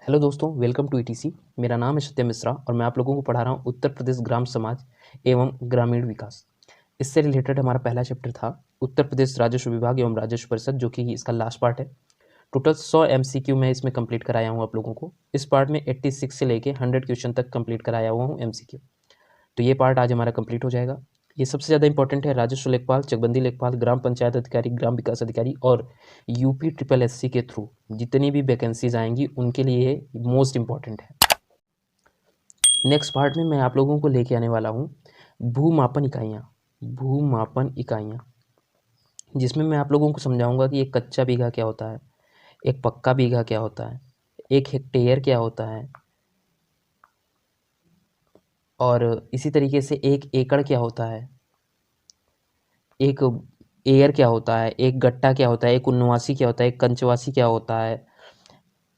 Hello दोस्तों, welcome to etc. मेरा नाम है सत्य मिश्रा और मैं आप लोगों को पढ़ा रहा हूँ उत्तर प्रदेश ग्राम समाज एवं ग्रामीण विकास। इससे रिलेटेड हमारा पहला चैप्टर था उत्तर प्रदेश राजस्व विभाग एवं राजस्व परिषद, जो कि इसका लास्ट पार्ट है। टोटल 100 एमसीक्यू मैं इसमें कंप्लीट कराया हूँ आप लोगों को। इस पार्ट में 86 से लेके 100 क्वेश्चन तक कंप्लीट कराया हुआ हूँ एमसीक्यू। तो ये पार्ट आज हमारा कंप्लीट हो जाएगा। ये सबसे ज़्यादा इंपॉर्टेंट है। राजस्व लेखपाल, चकबंदी लेखपाल, ग्राम पंचायत अधिकारी, ग्राम विकास अधिकारी और यूपी ट्रिपल एससी के थ्रू जितनी भी वैकेंसीज आएंगी उनके लिए ये मोस्ट इंपॉर्टेंट है। नेक्स्ट पार्ट में मैं आप लोगों को लेके आने वाला हूँ भूमापन इकाइयाँ। भूमापन इकाइयाँ, जिसमें मैं आप लोगों को समझाऊंगा कि एक कच्चा बीघा क्या होता है, एक पक्का बीघा क्या होता है, एक हेक्टेयर क्या होता है, और इसी तरीके से एक एकड़ क्या होता है, एक एयर क्या होता है, एक गट्टा क्या होता है, एक उन्नवासी क्या होता है, एक कंचवासी क्या होता है,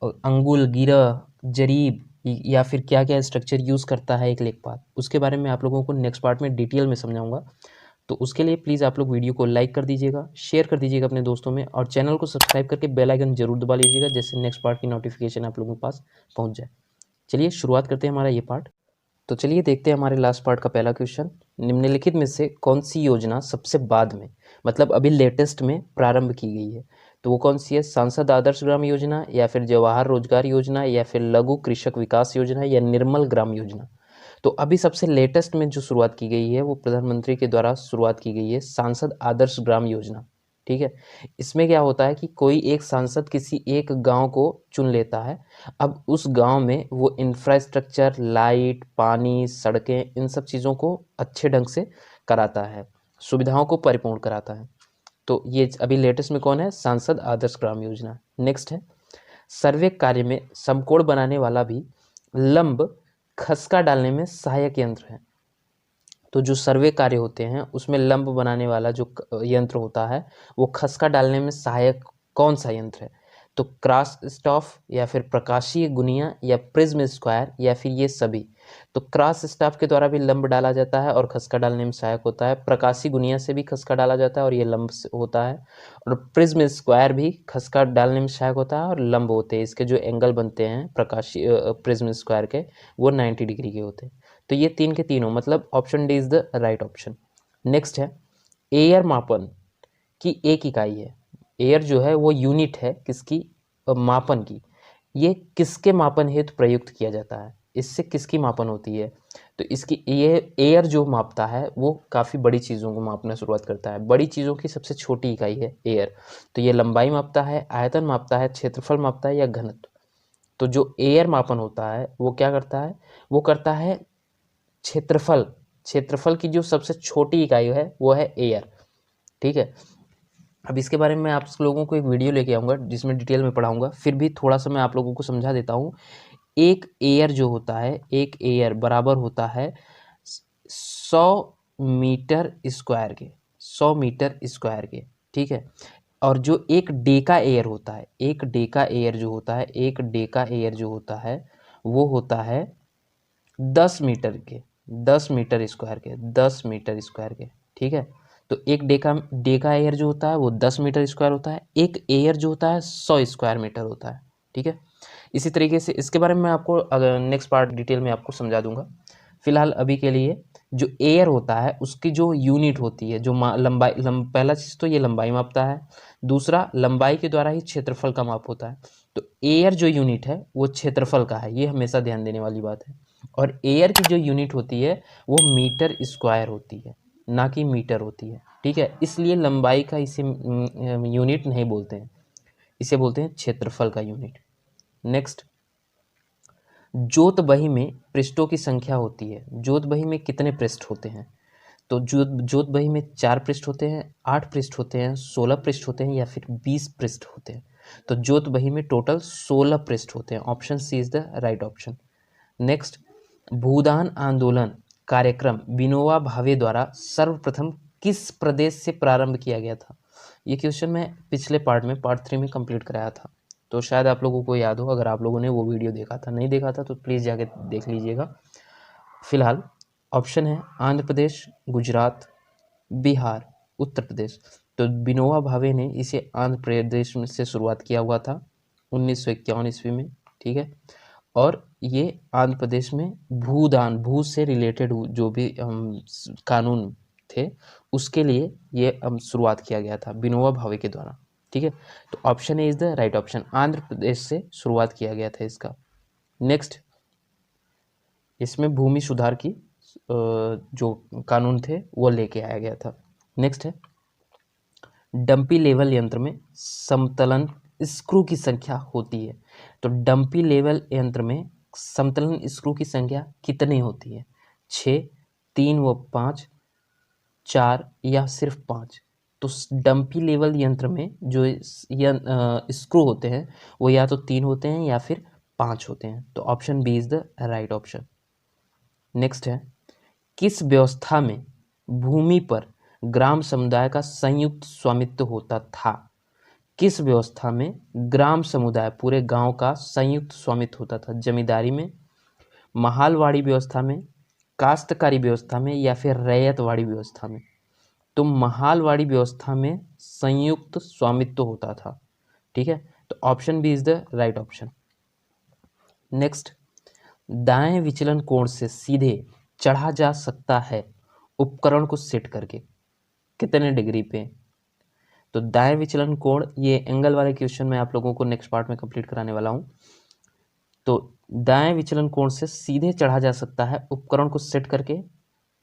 और अंगुल, गिरह, जरीब या फिर क्या क्या स्ट्रक्चर यूज़ करता है एक लेखपाल। उसके बारे में आप लोगों को नेक्स्ट पार्ट में डिटेल में समझाऊंगा। तो उसके लिए प्लीज़ आप लोग वीडियो को लाइक कर दीजिएगा, शेयर कर दीजिएगा अपने दोस्तों में, और चैनल को सब्सक्राइब करके बेल आइकन जरूर दबा लीजिएगा, जिससे नेक्स्ट पार्ट की नोटिफिकेशन आप लोगों के पास पहुंच जाए। चलिए शुरुआत करते हैं हमारा ये पार्ट। तो चलिए देखते हैं हमारे लास्ट पार्ट का पहला क्वेश्चन। निम्नलिखित में से कौन सी योजना सबसे बाद में, मतलब अभी लेटेस्ट में प्रारंभ की गई है? तो वो कौन सी है? सांसद आदर्श ग्राम योजना, या फिर जवाहर रोजगार योजना, या फिर लघु कृषक विकास योजना, या निर्मल ग्राम योजना? तो अभी सबसे लेटेस्ट में जो शुरुआत की गई है वो प्रधानमंत्री के द्वारा शुरुआत की गई है, सांसद आदर्श ग्राम योजना। ठीक है। इसमें क्या होता है कि कोई एक सांसद किसी एक गांव को चुन लेता है। अब उस गांव में वो इंफ्रास्ट्रक्चर, लाइट, पानी, सड़कें, इन सब चीज़ों को अच्छे ढंग से कराता है, सुविधाओं को परिपूर्ण कराता है। तो ये अभी लेटेस्ट में कौन है? सांसद आदर्श ग्राम योजना। नेक्स्ट है सर्वे कार्य में समकोण बनाने वाला भी लंब खसका डालने में सहायक यंत्र है। तो जो सर्वे कार्य होते हैं उसमें लंब बनाने वाला जो यंत्र होता है वो खसका डालने में सहायक कौन सा यंत्र है? तो क्रॉस स्टॉफ, या फिर प्रकाशीय गुनिया, या प्रिज्म स्क्वायर, या फिर ये सभी। तो क्रॉस स्टॉफ के द्वारा भी लंब डाला जाता है और खसका डालने में सहायक होता है। प्रकाशीय गुनिया से भी खसका डाला जाता है और ये लंब होता है। और प्रिज्म स्क्वायर भी खसका डालने में सहायक होता है और लंब होते हैं। इसके जो एंगल बनते हैं प्रकाशीय प्रिज्म स्क्वायर के, वो 90 डिग्री के होते हैं। तो ये तीन के तीनों, मतलब option D is the right option. Next है एयर मापन की एक इकाई है। एयर जो है वो यूनिट है किसकी? मापन की। ये किसके मापन हेतु प्रयुक्त किया जाता है? इससे किसकी मापन होती है? तो इसकी ये एयर जो मापता है वो काफ़ी बड़ी चीज़ों को मापना शुरुआत करता है। बड़ी चीज़ों की सबसे छोटी इकाई है एयर। तो ये लंबाई मापता है, आयतन मापता है, क्षेत्रफल मापता है, या घनत्व। तो जो एयर मापन होता है वो क्या करता है? वो करता है क्षेत्रफल। क्षेत्रफल की जो सबसे छोटी इकाई है वो है एयर। ठीक है। अब इसके बारे में मैं आप लोगों को एक वीडियो लेके आऊँगा जिसमें डिटेल में पढ़ाऊँगा, फिर भी थोड़ा सा मैं आप लोगों को समझा देता हूँ। एक एयर जो होता है, एक एयर बराबर होता है 100 मीटर स्क्वायर के। 100 मीटर स्क्वायर के। ठीक है। और जो एक डेका एयर होता है, एक डेका एयर जो होता है, एक डेका एयर जो होता है वो होता है 10 मीटर के। 10 मीटर स्क्वायर के। 10 मीटर स्क्वायर के। ठीक है। तो एक डेका डेका एयर जो होता है वो 10 मीटर स्क्वायर होता है। एक एयर जो होता है 100 स्क्वायर मीटर होता है। ठीक है। इसी तरीके से इसके बारे में मैं आपको अगर नेक्स्ट पार्ट डिटेल में आपको समझा दूंगा। फिलहाल अभी के लिए जो एयर होता है उसकी जो यूनिट होती है, जो लंबाई पहला चीज़ तो ये लंबाई मापता है। दूसरा, लंबाई के द्वारा ही क्षेत्रफल का माप होता है। तो एयर जो यूनिट है वो क्षेत्रफल का है, ये हमेशा ध्यान देने वाली बात है। और एयर की जो यूनिट होती है वो मीटर स्क्वायर होती है, ना कि मीटर होती है। ठीक है। इसलिए लंबाई का इसे यूनिट नहीं बोलते हैं, इसे बोलते हैं क्षेत्रफल का यूनिट। नेक्स्ट, जोत बही में पृष्ठों की संख्या होती है। जोत बही में कितने पृष्ठ होते हैं? तो जोत बही में 4 पृष्ठ होते हैं, 8 पृष्ठ होते हैं, 16 पृष्ठ होते हैं, या फिर 20 पृष्ठ होते हैं? तो जोत बही में टोटल 16 पृष्ठ होते हैं। Option C is the right option. Next, Bhoodan आंदोलन कार्यक्रम विनोबा भावे द्वारा सर्वप्रथम किस प्रदेश से प्रारंभ किया गया था? ये क्वेश्चन मैं पिछले पार्ट में, पार्ट 3 में कंप्लीट कराया था, तो शायद आप लोगों को याद हो। अगर आप लोगों ने वो वीडियो देखा था, नहीं देखा था तो प्लीज़ जाके देख लीजिएगा। फिलहाल ऑप्शन है आंध्र प्रदेश, गुजरात, बिहार, उत्तर प्रदेश। तो विनोबा भावे ने इसे आंध्र प्रदेश में से शुरुआत किया हुआ था 1951 ईस्वी में। ठीक है। और ये आंध्र प्रदेश में भूदान, भू से रिलेटेड जो भी कानून थे उसके लिए ये शुरुआत किया गया था विनोबा भावे के द्वारा, ठीक है। तो option A is the right option, Andhra Pradesh से शुरुआत किया गया था इसका। नेक्स्ट, इसमें भूमि सुधार की जो कानून थे वो लेके आया गया था। नेक्स्ट है, डंपी लेवल यंत्र में समतलन स्क्रू की संख्या होती है। तो डंपी लेवल यंत्र में समतलन स्क्रू की संख्या कितनी होती है? 6, 3 व 5, 4 या सिर्फ 5? तो डंपी लेवल यंत्र में जो स्क्रू होते हैं वो या तो 3 होते हैं या फिर 5 होते हैं। तो option B is the right option. Next है, किस व्यवस्था में भूमि पर ग्राम समुदाय का संयुक्त स्वामित्व होता था? किस व्यवस्था में ग्राम समुदाय पूरे गांव का संयुक्त स्वामित्व होता था? जमींदारी में, महालवाड़ी व्यवस्था में, काश्तकारी व्यवस्था में या फिर रैयतवाड़ी व्यवस्था में? तो महालवाड़ी व्यवस्था में संयुक्त स्वामित्व होता था, ठीक है। तो option B is the right option. Next, दाएं विचलन कोण से सीधे चढ़ा जा सकता है उपकरण को सेट करके, कितने डिग्री पे? तो दाएं विचलन कोण, ये एंगल वाले क्वेश्चन मैं आप लोगों को नेक्स्ट पार्ट में कंप्लीट कराने वाला हूं। तो दाएं विचलन कोण से सीधे चढ़ा जा सकता है उपकरण को सेट करके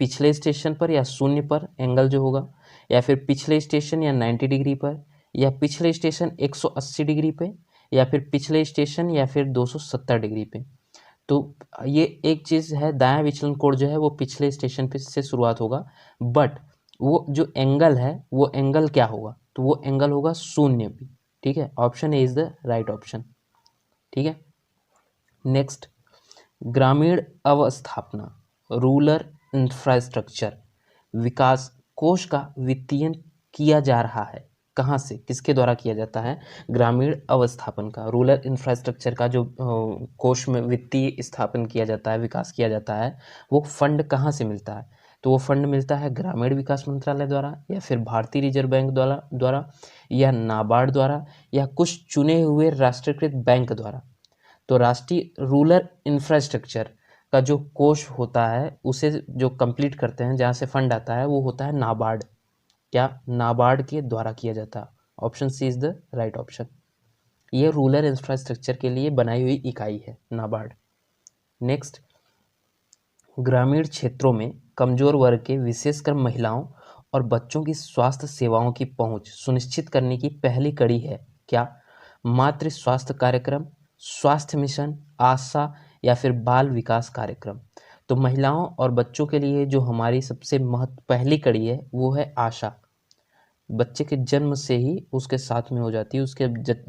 पिछले स्टेशन पर या शून्य पर एंगल जो होगा, या फिर पिछले स्टेशन या 90 डिग्री पर, या पिछले स्टेशन 180 डिग्री पे, या फिर पिछले स्टेशन या फिर 270 डिग्री पे। तो ये एक चीज़ है, दायां विचलन कोण जो है वो पिछले स्टेशन पे से शुरुआत होगा, बट वो जो एंगल है वो एंगल क्या होगा? तो वो एंगल होगा शून्य भी, ठीक है। Option A is the right option, ठीक है। नेक्स्ट, ग्रामीण अवस्थापना रूरल इंफ्रास्ट्रक्चर विकास कोष का वित्तीयन किया जा रहा है कहाँ से, किसके द्वारा किया जाता है? ग्रामीण अवस्थापन का, रूरल इंफ्रास्ट्रक्चर का जो कोष में वित्तीय स्थापन किया जाता है, विकास किया जाता है, वो फंड कहाँ से मिलता है? तो वो फंड मिलता है ग्रामीण विकास मंत्रालय द्वारा, या फिर भारतीय रिजर्व बैंक द्वारा, या नाबार्ड द्वारा, या कुछ चुने हुए राष्ट्रीयकृत बैंक द्वारा। तो राष्ट्रीय रूरल इंफ्रास्ट्रक्चर का जो कोष होता है उसे जो कंप्लीट करते हैं, जहाँ से फंड आता है, वो होता है नाबार्ड। क्या? नाबार्ड के द्वारा किया जाता है। Option C is the right option. ये रूरल इंफ्रास्ट्रक्चर के लिए बनाई हुई इकाई है नाबार्ड। नेक्स्ट, ग्रामीण क्षेत्रों में कमजोर वर्ग के विशेषकर महिलाओं और बच्चों की स्वास्थ्य सेवाओं की पहुंच सुनिश्चित करने की पहली कड़ी है क्या? मातृ स्वास्थ्य कार्यक्रम, स्वास्थ्य मिशन, आशा या फिर बाल विकास कार्यक्रम। तो महिलाओं और बच्चों के लिए जो हमारी सबसे पहली कड़ी है वो है आशा। बच्चे के जन्म से ही उसके साथ में हो जाती है, उसके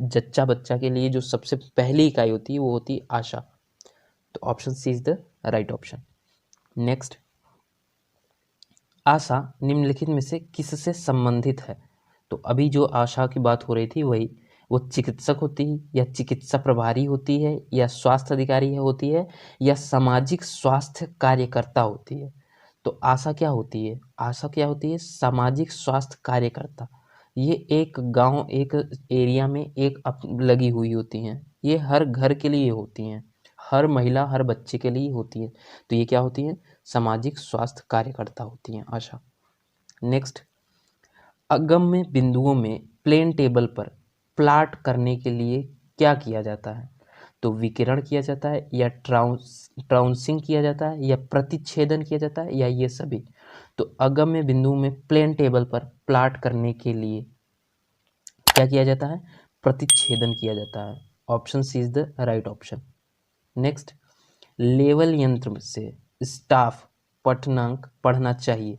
जच्चा बच्चा के लिए जो सबसे पहली इकाई होती है वो होती है आशा। तो option C is the right option. Next, आशा निम्नलिखित में से किससे संबंधित है? तो अभी जो आशा की बात हो रही थी वही, वो चिकित्सक होती है या चिकित्सा प्रभारी होती है या स्वास्थ्य अधिकारी होती है या सामाजिक स्वास्थ्य कार्यकर्ता होती है? तो आशा क्या होती है? आशा क्या होती है? सामाजिक स्वास्थ्य कार्यकर्ता। ये एक गांव, एक एरिया में एक लगी हुई होती हैं, ये हर घर के लिए होती हैं, हर महिला हर बच्चे के लिए होती है। तो ये क्या होती है? सामाजिक स्वास्थ्य कार्यकर्ता होती हैं आशा। नेक्स्ट, अगम्य बिंदुओं में प्लेन टेबल पर प्लाट करने के लिए क्या किया जाता है? तो विकिरण किया जाता है, या ट्राउंसिंग किया जाता है, या प्रतिच्छेदन किया जाता है, या ये सभी। तो अगम्य बिंदु में प्लेन टेबल पर प्लाट करने के लिए क्या किया जाता है? प्रतिच्छेदन किया जाता है। Option C is the right option. Next, level यंत्र से स्टाफ पठनांक पढ़ना चाहिए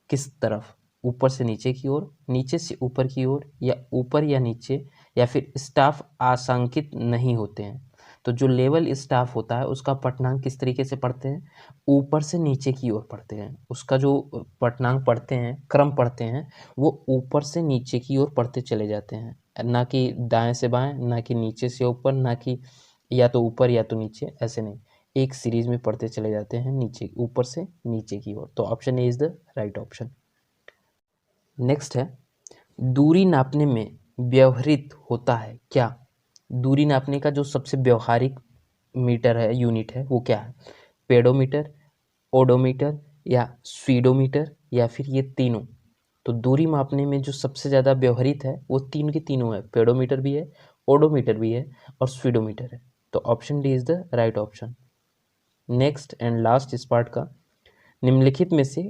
किस तरफ? ऊपर से नीचे की ओर, नीचे से ऊपर की ओर, या ऊपर या नीचे, या फिर स्टाफ आशंकित नहीं होते हैं? तो जो लेवल स्टाफ होता है उसका पठनांक किस तरीके से पढ़ते हैं? ऊपर से नीचे की ओर पढ़ते हैं। उसका जो पठनांक पढ़ते हैं, क्रम पढ़ते हैं, वो ऊपर से नीचे की ओर पढ़ते चले जाते हैं, ना कि दाएं से बाएं, ना कि नीचे से ऊपर, ना कि या तो ऊपर या तो नीचे, ऐसे नहीं, एक सीरीज में पढ़ते चले जाते हैं, नीचे ऊपर से नीचे की ओर। तो option A is the right option. Next है, दूरी नापने में व्यवहृत होता है क्या? दूरी नापने का जो सबसे व्यवहारिक मीटर है, यूनिट है, वो क्या है? पेडोमीटर, ओडोमीटर या स्पीडोमीटर, या फिर ये तीनों। तो दूरी मापने में जो सबसे ज़्यादा व्यवहारित है वो तीन के तीनों है, पेडोमीटर भी है, ओडोमीटर भी है और स्पीडोमीटर है। तो option D is the right option. Next and last इस पार्ट का, निम्नलिखित में से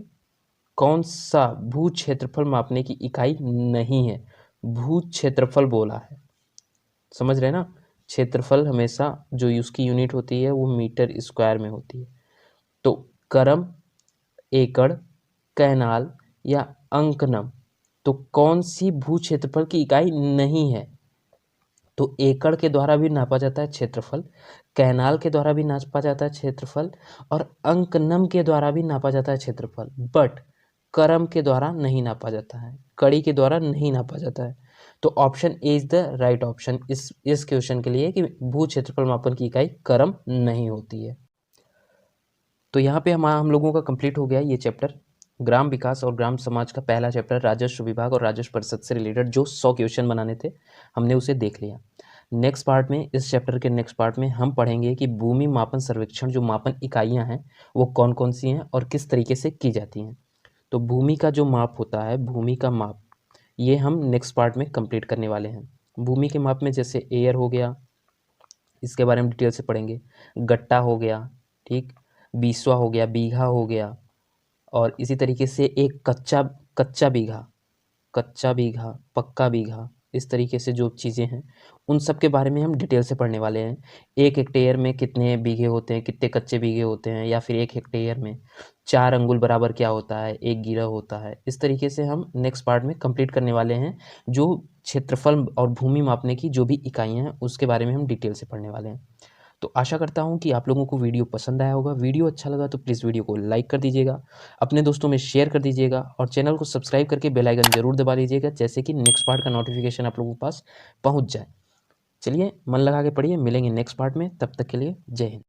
कौन सा भू क्षेत्रफल मापने की इकाई नहीं है? भू क्षेत्रफल बोला है, समझ रहे ना? क्षेत्रफल हमेशा जो उसकी यूनिट होती है वो मीटर स्क्वायर में होती है। तो करम, एकड़, कैनाल या अंकनम, तो कौन सी भू क्षेत्रफल की इकाई नहीं है? तो एकड़ के द्वारा भी नापा जाता है क्षेत्रफल, कैनाल के द्वारा भी नापा जाता है क्षेत्रफल और अंकनम के द्वारा भी नापा जाता है क्षेत्रफल, बट करम के द्वारा नहीं नापा जाता है, कड़ी के द्वारा नहीं नापा जाता है। तो option A is the right option इस क्वेश्चन के लिए कि भू क्षेत्रफल मापन की इकाई करम नहीं होती है। तो यहाँ पे हम लोगों का कंप्लीट हो गया ये चैप्टर, ग्राम विकास और ग्राम समाज का पहला चैप्टर, राजस्व विभाग और राजस्व परिषद से रिलेटेड जो 100 क्वेश्चन बनाने थे हमने उसे देख लिया। नेक्स्ट पार्ट में, इस चैप्टर के नेक्स्ट पार्ट में हम पढ़ेंगे कि भूमि मापन सर्वेक्षण जो मापन इकाइयाँ हैं वो कौन कौन सी हैं और किस तरीके से की जाती हैं। तो भूमि का जो माप होता है, भूमि का माप, ये हम नेक्स्ट पार्ट में कंप्लीट करने वाले हैं। भूमि के माप में जैसे एयर हो गया, इसके बारे में डिटेल से पढ़ेंगे, गट्टा हो गया, ठीक, बीसवा हो गया, बीघा हो गया, और इसी तरीके से एक कच्चा बीघा, कच्चा बीघा, पक्का बीघा, इस तरीके से जो चीज़ें हैं उन सब के बारे में हम डिटेल से पढ़ने वाले हैं। एक हेक्टेयर में कितने बीघे होते हैं, कितने कच्चे बीघे होते हैं, या फिर एक हेक्टेयर में 4 अंगुल बराबर क्या होता है, एक गिरह होता है। इस तरीके से हम नेक्स्ट पार्ट में कंप्लीट करने वाले हैं, जो क्षेत्रफल और भूमि मापने की जो भी इकाइयाँ हैं उसके बारे में हम डिटेल से पढ़ने वाले हैं। तो आशा करता हूँ कि आप लोगों को वीडियो पसंद आया होगा। वीडियो अच्छा लगा तो प्लीज़ वीडियो को लाइक कर दीजिएगा, अपने दोस्तों में शेयर कर दीजिएगा और चैनल को सब्सक्राइब करके बेल आइकन जरूर दबा लीजिएगा, जैसे कि नेक्स्ट पार्ट का नोटिफिकेशन आप लोगों के पास पहुँच जाए। चलिए मन लगा के पढ़िए, मिलेंगे नेक्स्ट पार्ट में, तब तक के लिए जय हिंद।